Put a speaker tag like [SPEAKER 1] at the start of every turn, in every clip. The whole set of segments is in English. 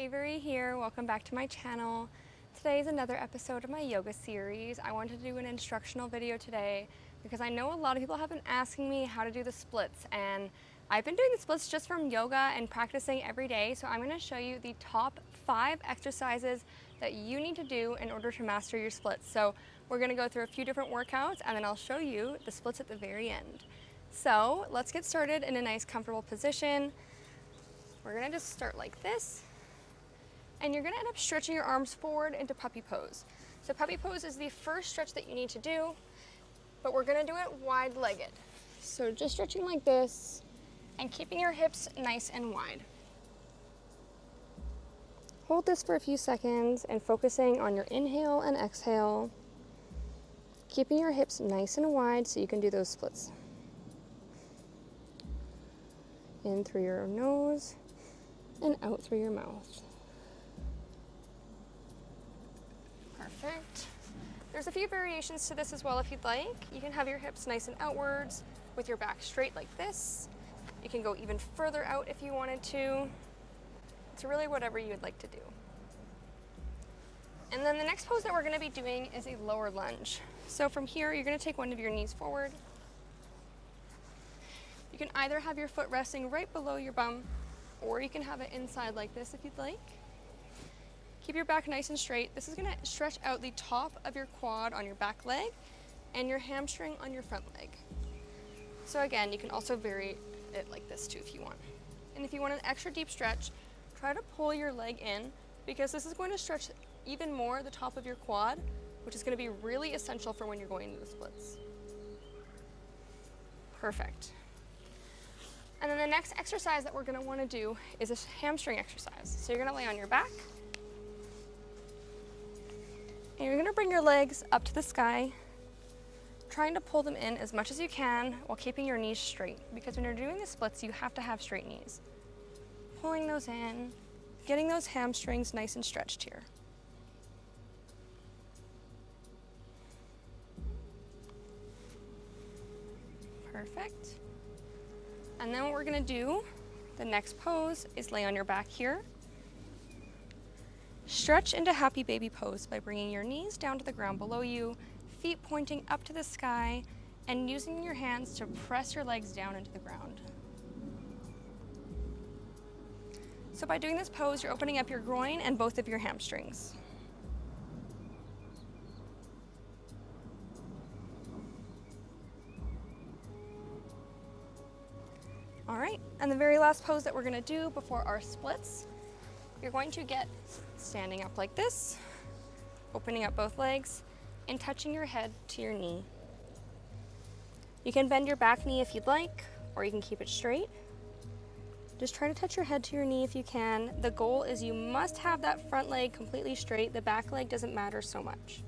[SPEAKER 1] Avery here. Welcome back to my channel. Today is another episode of my yoga series. I wanted to do an instructional video today because I know a lot of people have been asking me how to do the splits, and I've been doing the splits just from yoga and practicing every day. So I'm going to show you the top 5 exercises that you need to do in order to master your splits. So we're going to go through a few different workouts and then I'll show you the splits at the very end. So let's get started in a nice comfortable position. We're going to just start like this. And you're going to end up stretching your arms forward into puppy pose. So puppy pose is the first stretch that you need to do, but we're going to do it wide-legged. So just stretching like this and keeping your hips nice and wide. Hold this for a few seconds and focusing on your inhale and exhale, keeping your hips nice and wide so you can do those splits. In through your nose and out through your mouth. Perfect. There's a few variations to this as well if you'd like. You can have your hips nice and outwards with your back straight like this. You can go even further out if you wanted to. It's really whatever you'd like to do. And then the next pose that we're going to be doing is a lower lunge. So from here, you're going to take one of your knees forward. You can either have your foot resting right below your bum, or you can have it inside like this if you'd like. Keep your back nice and straight. This is going to stretch out the top of your quad on your back leg and your hamstring on your front leg. So again, you can also vary it like this too if you want. And if you want an extra deep stretch, try to pull your leg in because this is going to stretch even more the top of your quad, which is going to be really essential for when you're going into the splits. Perfect. And then the next exercise that we're going to want to do is a hamstring exercise. So you're going to lay on your back. And you're going to bring your legs up to the sky, trying to pull them in as much as you can while keeping your knees straight. Because when you're doing the splits, you have to have straight knees. Pulling those in, getting those hamstrings nice and stretched here. Perfect. And then what we're going to do, the next pose, is lay on your back here. Stretch into happy baby pose by bringing your knees down to the ground below you, feet pointing up to the sky, and using your hands to press your legs down into the ground. So by doing this pose, you're opening up your groin and both of your hamstrings. All right, and the very last pose that we're gonna do before our splits, you're going to get standing up like this, opening up both legs, and touching your head to your knee. You can bend your back knee if you'd like, or you can keep it straight. Just try to touch your head to your knee if you can. The goal is you must have that front leg completely straight. The back leg doesn't matter so much,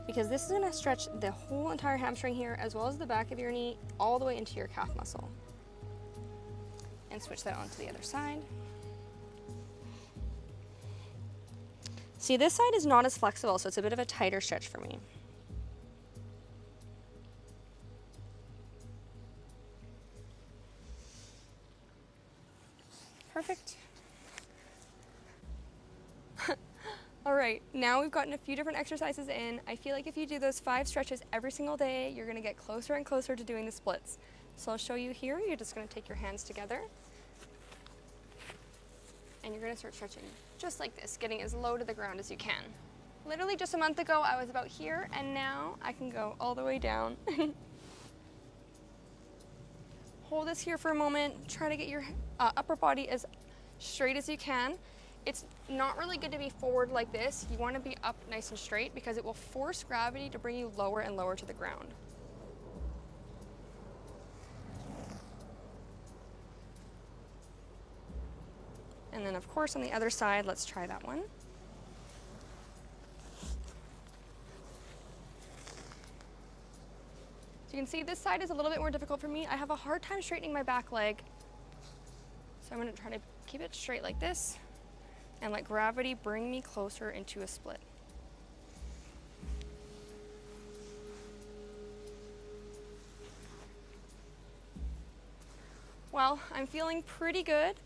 [SPEAKER 1] because this is gonna stretch the whole entire hamstring here, as well as the back of your knee, all the way into your calf muscle. And switch that onto the other side. See, this side is not as flexible, so it's a bit of a tighter stretch for me. Perfect. All right, now we've gotten a few different exercises in. I feel like if you do those 5 stretches every single day, you're gonna get closer and closer to doing the splits. So I'll show you here. You're just gonna take your hands together and you're gonna start stretching just like this, getting as low to the ground as you can. Literally just a month ago, I was about here, and now I can go all the way down. Hold this here for a moment. Try to get your upper body as straight as you can. It's not really good to be forward like this. You wanna be up nice and straight because it will force gravity to bring you lower and lower to the ground. And then of course on the other side, let's try that one. So you can see this side is a little bit more difficult for me. I have a hard time straightening my back leg. So I'm gonna try to keep it straight like this and let gravity bring me closer into a split. Well, I'm feeling pretty good.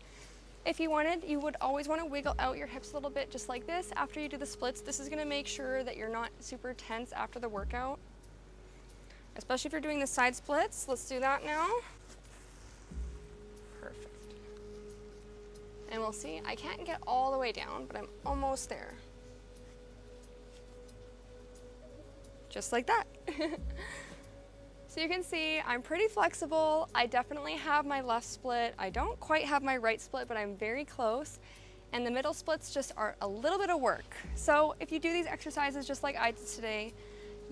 [SPEAKER 1] If you wanted, you would always want to wiggle out your hips a little bit just like this after you do the splits. This is going to make sure that you're not super tense after the workout, especially if you're doing the side splits. Let's do that now. Perfect. And we'll see, I can't get all the way down, but I'm almost there. Just like that. So you can see I'm pretty flexible. I definitely have my left split. I don't quite have my right split, but I'm very close. And the middle splits just are a little bit of work. So if you do these exercises just like I did today,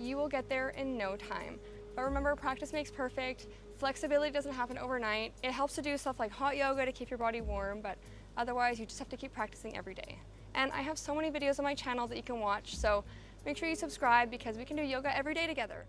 [SPEAKER 1] you will get there in no time. But remember, practice makes perfect. Flexibility doesn't happen overnight. It helps to do stuff like hot yoga to keep your body warm, but otherwise you just have to keep practicing every day. And I have so many videos on my channel that you can watch, so make sure you subscribe because we can do yoga every day together.